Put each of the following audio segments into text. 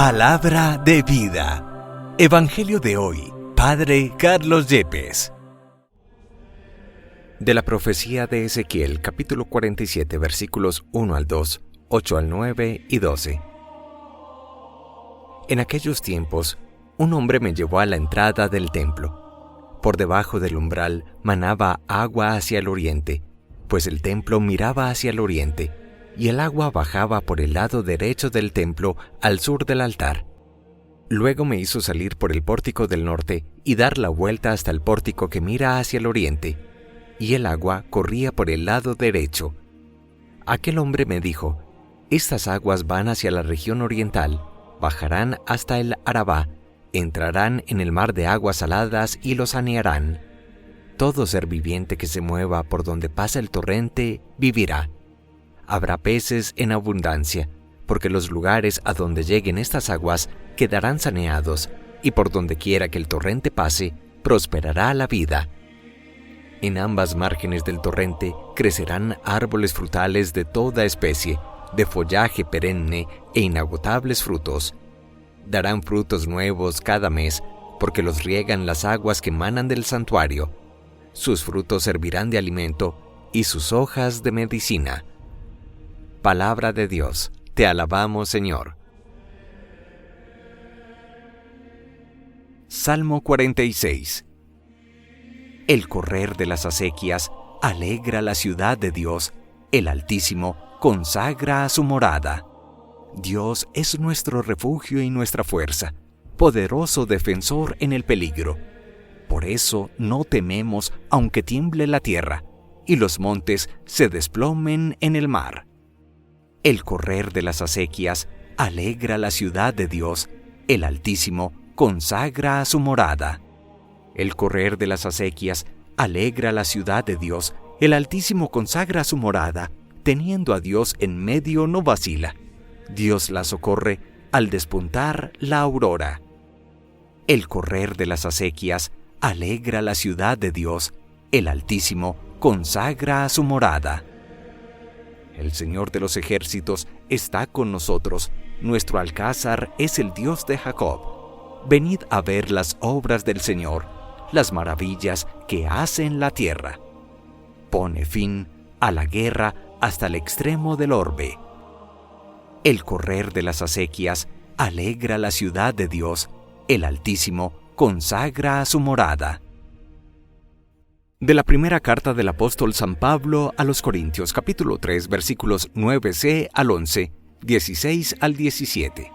Palabra de vida. Evangelio de hoy. Padre Carlos Yepes. De la profecía de Ezequiel, capítulo 47, versículos 1 al 2, 8 al 9 y 12. En aquellos tiempos, un hombre me llevó a la entrada del templo. Por debajo del umbral manaba agua hacia el oriente, pues el templo miraba hacia el oriente, y el agua bajaba por el lado derecho del templo al sur del altar. Luego me hizo salir por el pórtico del norte y dar la vuelta hasta el pórtico que mira hacia el oriente, y el agua corría por el lado derecho. Aquel hombre me dijo: estas aguas van hacia la región oriental, bajarán hasta el Arabá, entrarán en el mar de aguas saladas y lo sanearán. Todo ser viviente que se mueva por donde pasa el torrente vivirá. Habrá peces en abundancia, porque los lugares a donde lleguen estas aguas quedarán saneados, y por donde quiera que el torrente pase, prosperará la vida. En ambas márgenes del torrente crecerán árboles frutales de toda especie, de follaje perenne e inagotables frutos. Darán frutos nuevos cada mes, porque los riegan las aguas que manan del santuario. Sus frutos servirán de alimento, y sus hojas de medicina. Palabra de Dios, te alabamos, Señor. Salmo 46. El correr de las acequias alegra la ciudad de Dios, el Altísimo consagra su morada. Dios es nuestro refugio y nuestra fuerza, poderoso defensor en el peligro. Por eso no tememos aunque tiemble la tierra, y los montes se desplomen en el mar. El correr de las acequias alegra la ciudad de Dios, el Altísimo consagra su morada. El correr de las acequias alegra la ciudad de Dios, el Altísimo consagra su morada. Teniendo a Dios en medio no vacila. Dios la socorre al despuntar la aurora. El correr de las acequias alegra la ciudad de Dios, el Altísimo consagra su morada. El Señor de los ejércitos está con nosotros, nuestro alcázar es el Dios de Jacob. Venid a ver las obras del Señor, las maravillas que hace en la tierra. Pone fin a la guerra hasta el extremo del orbe. El correr de las acequias alegra la ciudad de Dios, el Altísimo consagra su morada. De la primera carta del apóstol San Pablo a los Corintios, capítulo 3, versículos 9c al 11, 16 al 17.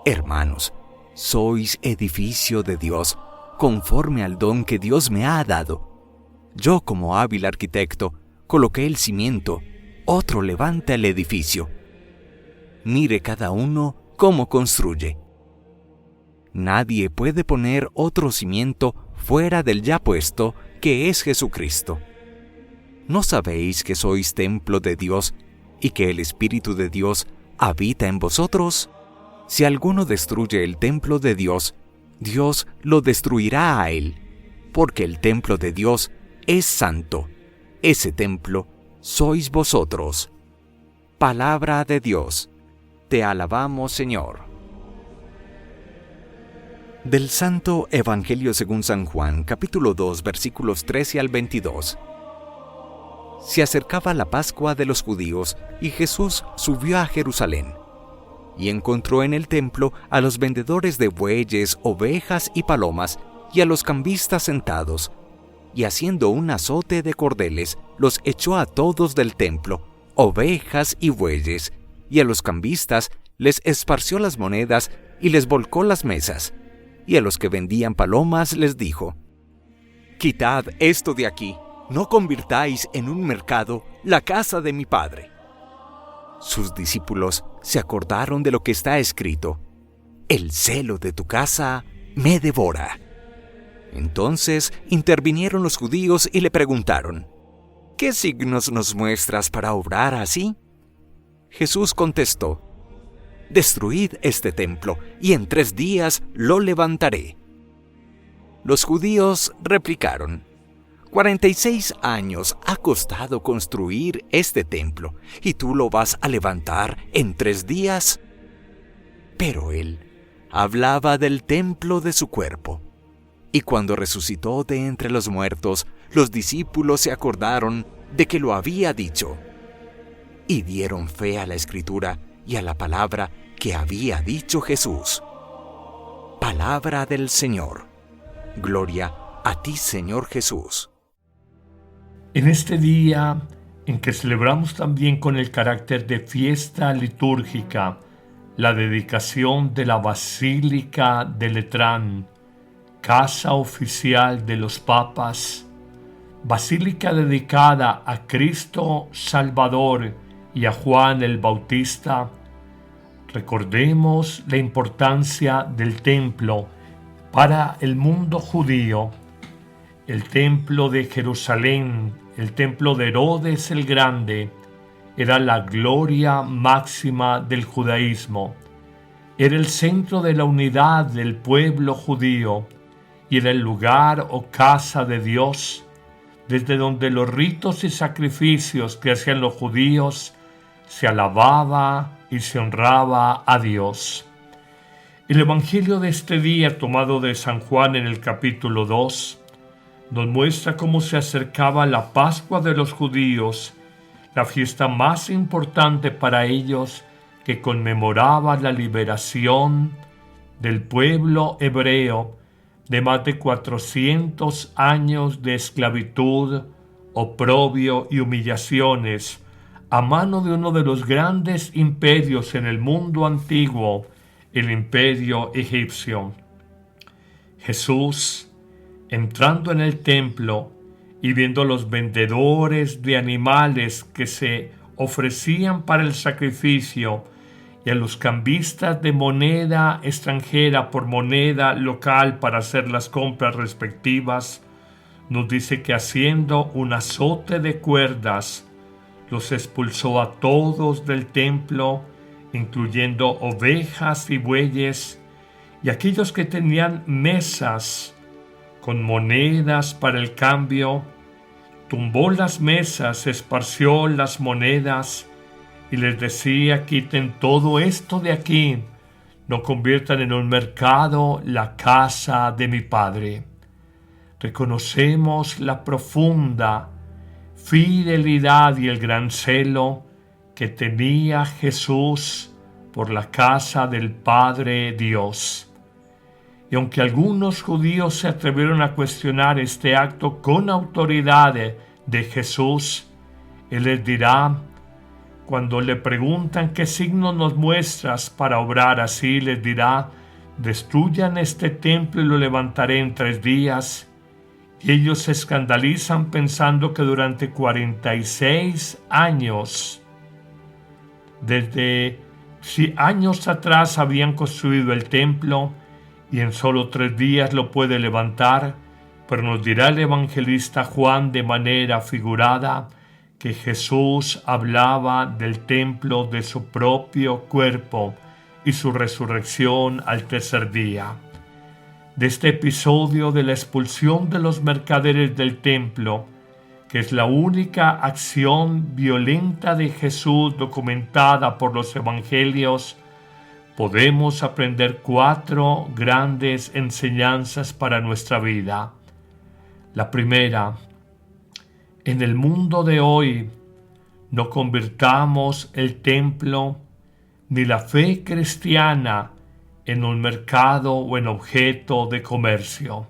Hermanos, sois edificio de Dios, conforme al don que Dios me ha dado. Yo, como hábil arquitecto, coloqué el cimiento, otro levanta el edificio. Mire cada uno cómo construye. Nadie puede poner otro cimiento fuera del ya puesto, que es Jesucristo. ¿No sabéis que sois templo de Dios y que el Espíritu de Dios habita en vosotros? Si alguno destruye el templo de Dios, Dios lo destruirá a él, porque el templo de Dios es santo. Ese templo sois vosotros. Palabra de Dios. Te alabamos, Señor. Del Santo Evangelio según San Juan, capítulo 2, versículos 13 al 22. Se acercaba la Pascua de los judíos y Jesús subió a Jerusalén. Y encontró en el templo a los vendedores de bueyes, ovejas y palomas, y a los cambistas sentados. Y haciendo un azote de cordeles, los echó a todos del templo, ovejas y bueyes, y a los cambistas les esparció las monedas y les volcó las mesas. Y a los que vendían palomas les dijo: quitad esto de aquí, no convirtáis en un mercado la casa de mi Padre. Sus discípulos se acordaron de lo que está escrito: el celo de tu casa me devora. Entonces intervinieron los judíos y le preguntaron: ¿qué signos nos muestras para obrar así? Jesús contestó: destruid este templo, y en 3 días lo levantaré. Los judíos replicaron: 46 años ha costado construir este templo, ¿y tú lo vas a levantar en 3 días? Pero él hablaba del templo de su cuerpo. Y cuando resucitó de entre los muertos, los discípulos se acordaron de que lo había dicho, y dieron fe a la Escritura y a la palabra que había dicho Jesús. Palabra del Señor. Gloria a ti, Señor Jesús. En este día en que celebramos también con el carácter de fiesta litúrgica la dedicación de la Basílica de Letrán, casa oficial de los papas, basílica dedicada a Cristo Salvador y a Juan el Bautista, recordemos la importancia del templo para el mundo judío. El templo de Jerusalén, el templo de Herodes el Grande, era la gloria máxima del judaísmo. Era el centro de la unidad del pueblo judío y era el lugar o casa de Dios, desde donde los ritos y sacrificios que hacían los judíos se alababa y se honraba a Dios. El Evangelio de este día, tomado de San Juan en el capítulo 2, nos muestra cómo se acercaba la Pascua de los judíos, la fiesta más importante para ellos, que conmemoraba la liberación del pueblo hebreo de más de 400 años de esclavitud, oprobio y humillaciones a mano de uno de los grandes imperios en el mundo antiguo, el imperio egipcio. Jesús, entrando en el templo y viendo los vendedores de animales que se ofrecían para el sacrificio y a los cambistas de moneda extranjera por moneda local para hacer las compras respectivas, nos dice que haciendo un azote de cuerdas, los expulsó a todos del templo, incluyendo ovejas y bueyes, y aquellos que tenían mesas con monedas para el cambio, tumbó las mesas, esparció las monedas y les decía: quiten todo esto de aquí, no conviertan en un mercado la casa de mi Padre. Reconocemos la profunda fidelidad y el gran celo que tenía Jesús por la casa del Padre Dios. Y aunque algunos judíos se atrevieron a cuestionar este acto con autoridad de Jesús, Él les dirá, cuando le preguntan qué signo nos muestras para obrar así, les dirá: destruyan este templo y lo levantaré en 3 días. Y ellos se escandalizan pensando que durante 46 años, desde años atrás, habían construido el templo y en solo 3 días lo puede levantar. Pero nos dirá el evangelista Juan de manera figurada que Jesús hablaba del templo de su propio cuerpo y su resurrección al 3er día. De este episodio de la expulsión de los mercaderes del templo, que es la única acción violenta de Jesús documentada por los evangelios, podemos aprender 4 grandes enseñanzas para nuestra vida. La primera: en el mundo de hoy no convirtamos el templo ni la fe cristiana en un mercado o en objeto de comercio.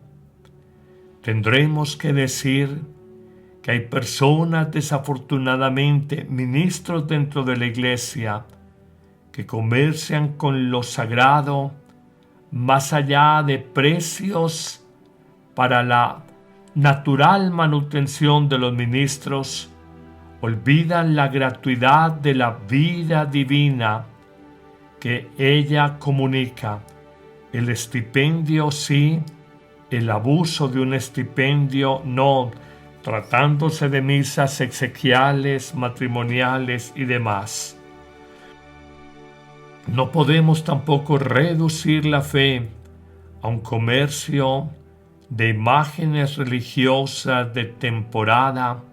Tendremos que decir que hay personas, desafortunadamente, ministros dentro de la iglesia, que comercian con lo sagrado más allá de precios para la natural manutención de los ministros, olvidan la gratuidad de la vida divina que ella comunica. El estipendio sí, el abuso de un estipendio no, tratándose de misas exequiales, matrimoniales y demás. No podemos tampoco reducir la fe a un comercio de imágenes religiosas de temporada.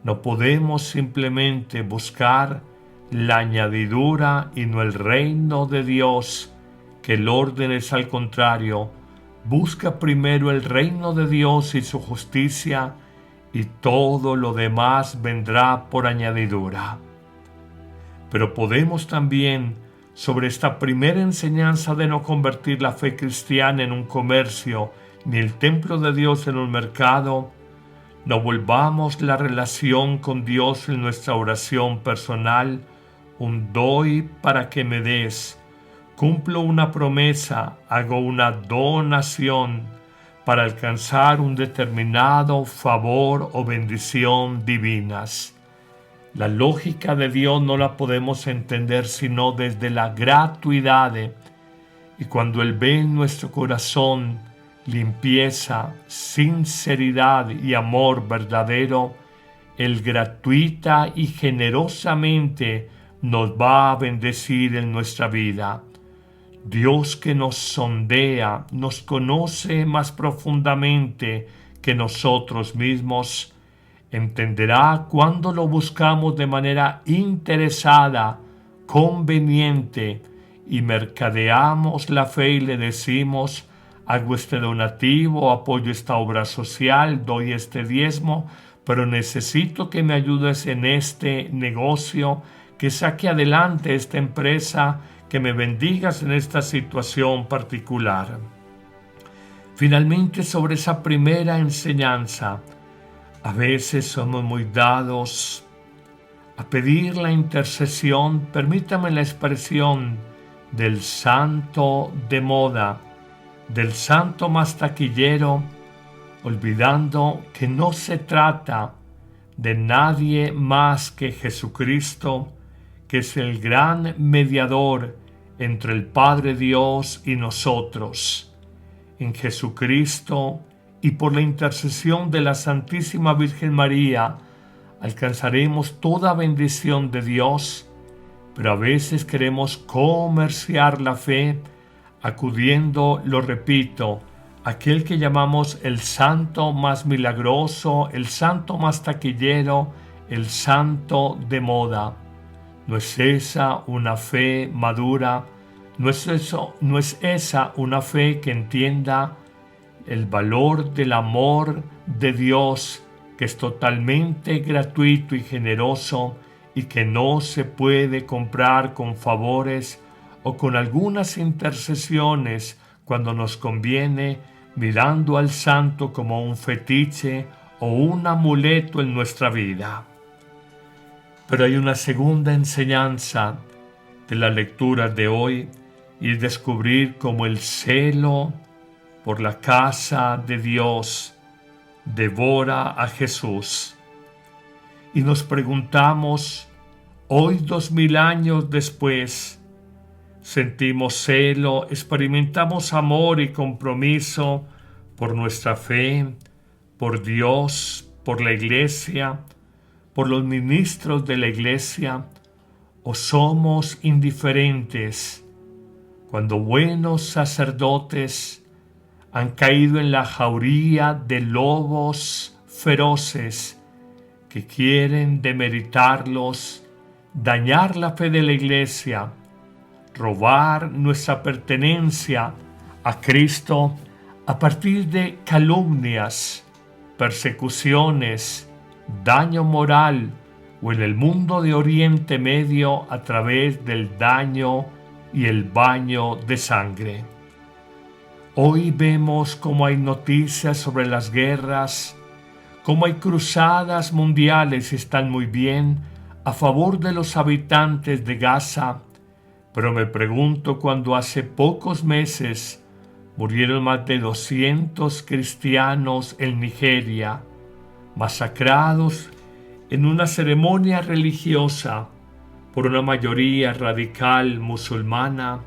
No podemos simplemente buscar la añadidura y no el reino de Dios, que el orden es al contrario. Busca primero el reino de Dios y su justicia, y todo lo demás vendrá por añadidura. Pero podemos también, sobre esta primera enseñanza de no convertir la fe cristiana en un comercio, ni el templo de Dios en un mercado, no volvamos la relación con Dios en nuestra oración personal, un doy para que me des, cumplo una promesa, hago una donación para alcanzar un determinado favor o bendición divinas. La lógica de Dios no la podemos entender sino desde la gratuidad, y cuando Él ve en nuestro corazón limpieza, sinceridad y amor verdadero, Él gratuita y generosamente nos va a bendecir en nuestra vida. Dios, que nos sondea, nos conoce más profundamente que nosotros mismos, entenderá cuando lo buscamos de manera interesada, conveniente, y mercadeamos la fe y le decimos: hago este donativo, apoyo esta obra social, doy este diezmo, pero necesito que me ayudes en este negocio, que saque adelante esta empresa, que me bendigas en esta situación particular. Finalmente, sobre esa primera enseñanza, a veces somos muy dados a pedir la intercesión, permítame la expresión, del santo de moda, del santo más taquillero, olvidando que no se trata de nadie más que Jesucristo, que es el gran mediador entre el Padre Dios y nosotros. En Jesucristo y por la intercesión de la Santísima Virgen María alcanzaremos toda bendición de Dios, pero a veces queremos comerciar la fe acudiendo, lo repito, a aquel que llamamos el santo más milagroso, el santo más taquillero, el santo de moda. ¿No es esa una fe madura? ¿No es esa una fe que entienda el valor del amor de Dios, que es totalmente gratuito y generoso y que no se puede comprar con favores o con algunas intercesiones cuando nos conviene, mirando al santo como un fetiche o un amuleto en nuestra vida? Pero hay una segunda enseñanza de la lectura de hoy, y es descubrir cómo el celo por la casa de Dios devora a Jesús. Y nos preguntamos, hoy 2000 años después, sentimos celo, experimentamos amor y compromiso por nuestra fe, por Dios, por la Iglesia, por los ministros de la Iglesia, o somos indiferentes cuando buenos sacerdotes han caído en la jauría de lobos feroces que quieren demeritarlos, dañar la fe de la Iglesia, robar nuestra pertenencia a Cristo a partir de calumnias, persecuciones, daño moral, o en el mundo de Oriente Medio a través del daño y el baño de sangre. Hoy vemos cómo hay noticias sobre las guerras, cómo hay cruzadas mundiales y están muy bien a favor de los habitantes de Gaza, pero me pregunto cuando hace pocos meses murieron más de 200 cristianos en Nigeria, masacrados en una ceremonia religiosa por una mayoría radical musulmana,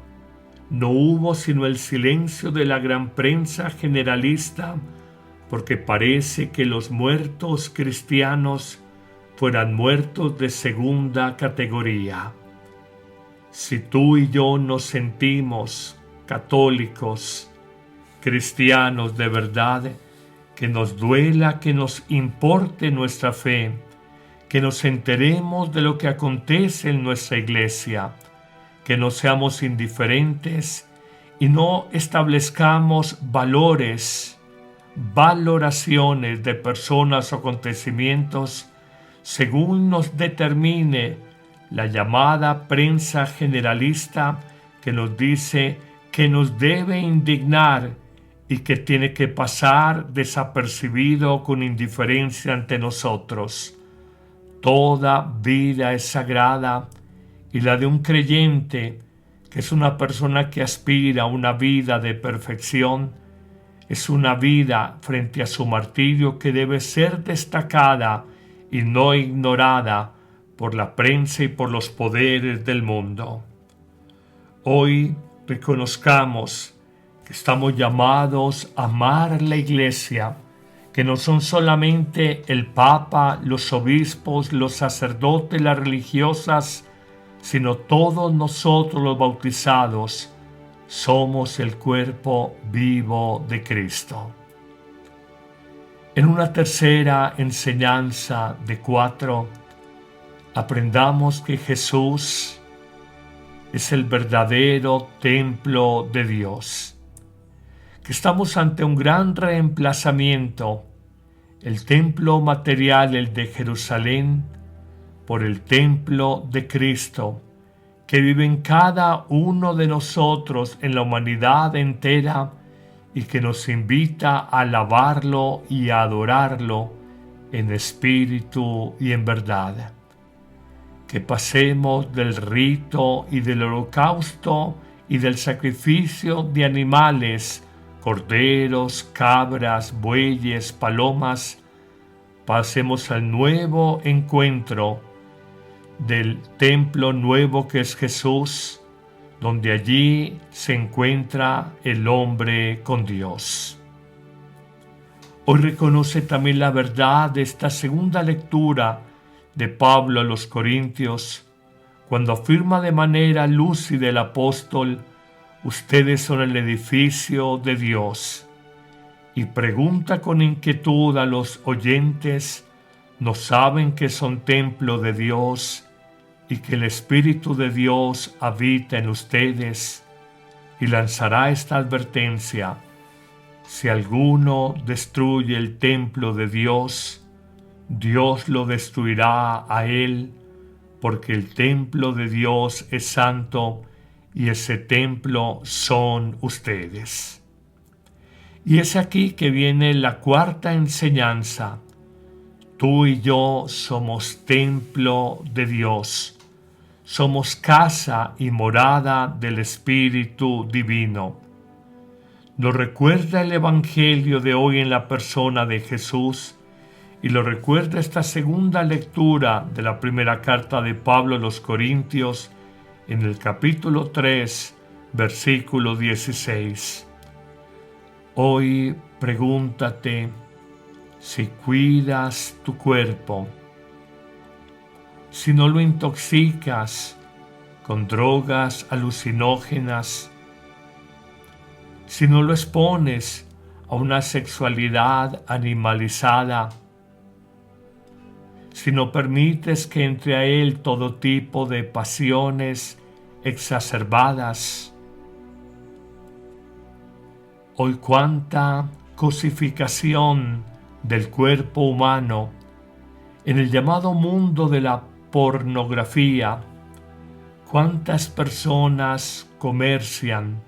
no hubo sino el silencio de la gran prensa generalista, porque parece que los muertos cristianos fueran muertos de segunda categoría. Si tú y yo nos sentimos católicos, cristianos de verdad, que nos duela, que nos importe nuestra fe, que nos enteremos de lo que acontece en nuestra iglesia, que no seamos indiferentes y no establezcamos valoraciones de personas o acontecimientos según nos determine la llamada prensa generalista que nos dice que nos debe indignar y que tiene que pasar desapercibido con indiferencia ante nosotros. Toda vida es sagrada y la de un creyente, que es una persona que aspira a una vida de perfección, es una vida frente a su martirio que debe ser destacada y no ignorada por la prensa y por los poderes del mundo. Hoy reconozcamos que estamos llamados a amar la Iglesia, que no son solamente el Papa, los obispos, los sacerdotes, las religiosas, sino todos nosotros los bautizados somos el cuerpo vivo de Cristo. En una tercera enseñanza de 4, aprendamos que Jesús es el verdadero templo de Dios, que estamos ante un gran reemplazamiento, el templo material, el de Jerusalén, por el templo de Cristo, que vive en cada uno de nosotros, en la humanidad entera, y que nos invita a alabarlo y a adorarlo en espíritu y en verdad. Que pasemos del rito y del holocausto y del sacrificio de animales, corderos, cabras, bueyes, palomas, pasemos al nuevo encuentro del templo nuevo que es Jesús, donde allí se encuentra el hombre con Dios. Hoy reconoce también la verdad de esta segunda lectura de Pablo a los Corintios, cuando afirma de manera lúcida el apóstol: ustedes son el edificio de Dios, y pregunta con inquietud a los oyentes: ¿no saben que son templo de Dios y que el Espíritu de Dios habita en ustedes? Y lanzará esta advertencia: si alguno destruye el templo de Dios, Dios lo destruirá a él, porque el templo de Dios es santo y ese templo son ustedes. Y es aquí que viene la cuarta enseñanza. Tú y yo somos templo de Dios. Somos casa y morada del Espíritu Divino. Lo recuerda el Evangelio de hoy en la persona de Jesús, y lo recuerda esta segunda lectura de la primera carta de Pablo a los Corintios en el capítulo 3, versículo 16. Hoy pregúntate si cuidas tu cuerpo, si no lo intoxicas con drogas alucinógenas, si no lo expones a una sexualidad animalizada, si no permites que entre a él todo tipo de pasiones exacerbadas. Hoy cuánta cosificación del cuerpo humano en el llamado mundo de la pornografía. Cuántas personas comercian,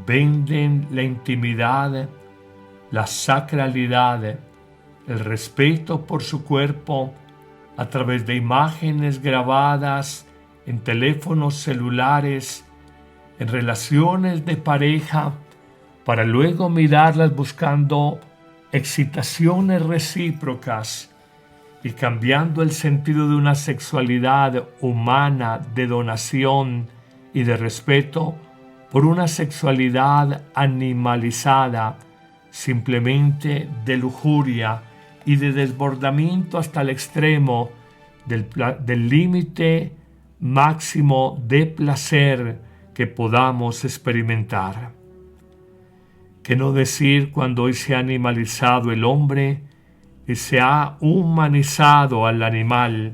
venden la intimidad, la sacralidad, el respeto por su cuerpo a través de imágenes grabadas en teléfonos celulares, en relaciones de pareja, para luego mirarlas buscando excitaciones recíprocas y cambiando el sentido de una sexualidad humana de donación y de respeto por una sexualidad animalizada, simplemente de lujuria y de desbordamiento hasta el extremo del límite máximo de placer que podamos experimentar. ¿Qué no decir cuando hoy se ha animalizado el hombre y se ha humanizado al animal.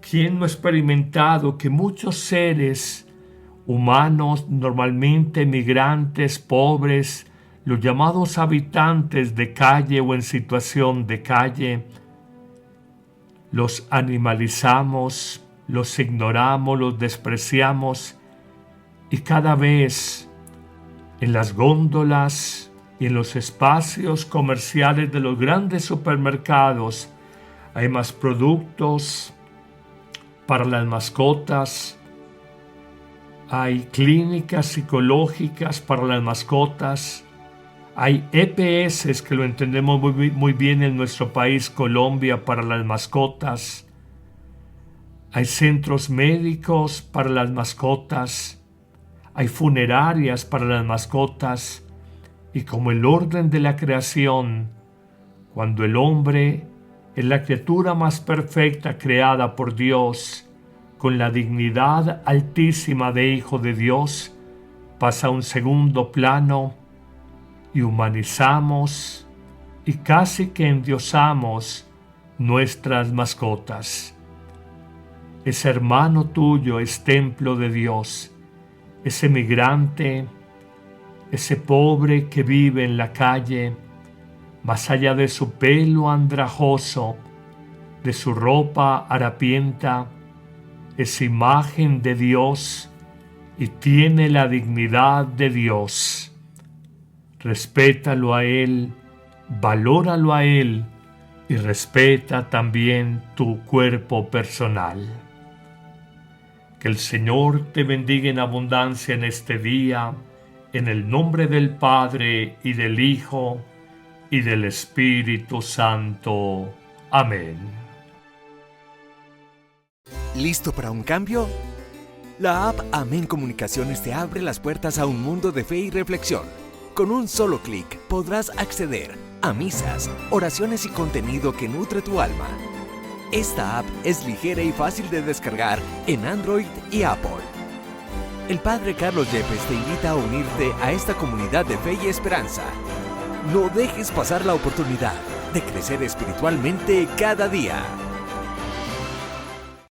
¿Quién no ha experimentado que muchos seres humanos, normalmente migrantes, pobres, los llamados habitantes de calle o en situación de calle, los animalizamos, los ignoramos, los despreciamos, y cada vez en las góndolas y en los espacios comerciales de los grandes supermercados hay más productos para las mascotas, hay clínicas psicológicas para las mascotas, hay EPS que lo entendemos muy bien en nuestro país, Colombia, para las mascotas, hay centros médicos para las mascotas, hay funerarias para las mascotas, y como el orden de la creación, cuando el hombre es la criatura más perfecta creada por Dios, con la dignidad altísima de Hijo de Dios, pasa a un segundo plano y humanizamos y casi que endiosamos nuestras mascotas. Ese hermano tuyo es templo de Dios, ese migrante, ese pobre que vive en la calle, más allá de su pelo andrajoso, de su ropa harapienta, es imagen de Dios y tiene la dignidad de Dios. Respétalo a Él, valóralo a Él y respeta también tu cuerpo personal. Que el Señor te bendiga en abundancia en este día, en el nombre del Padre y del Hijo y del Espíritu Santo. Amén. ¿Listo para un cambio? La app Amén Comunicaciones te abre las puertas a un mundo de fe y reflexión. Con un solo clic podrás acceder a misas, oraciones y contenido que nutre tu alma. Esta app es ligera y fácil de descargar en Android y Apple. El Padre Carlos Yepes te invita a unirte a esta comunidad de fe y esperanza. No dejes pasar la oportunidad de crecer espiritualmente cada día.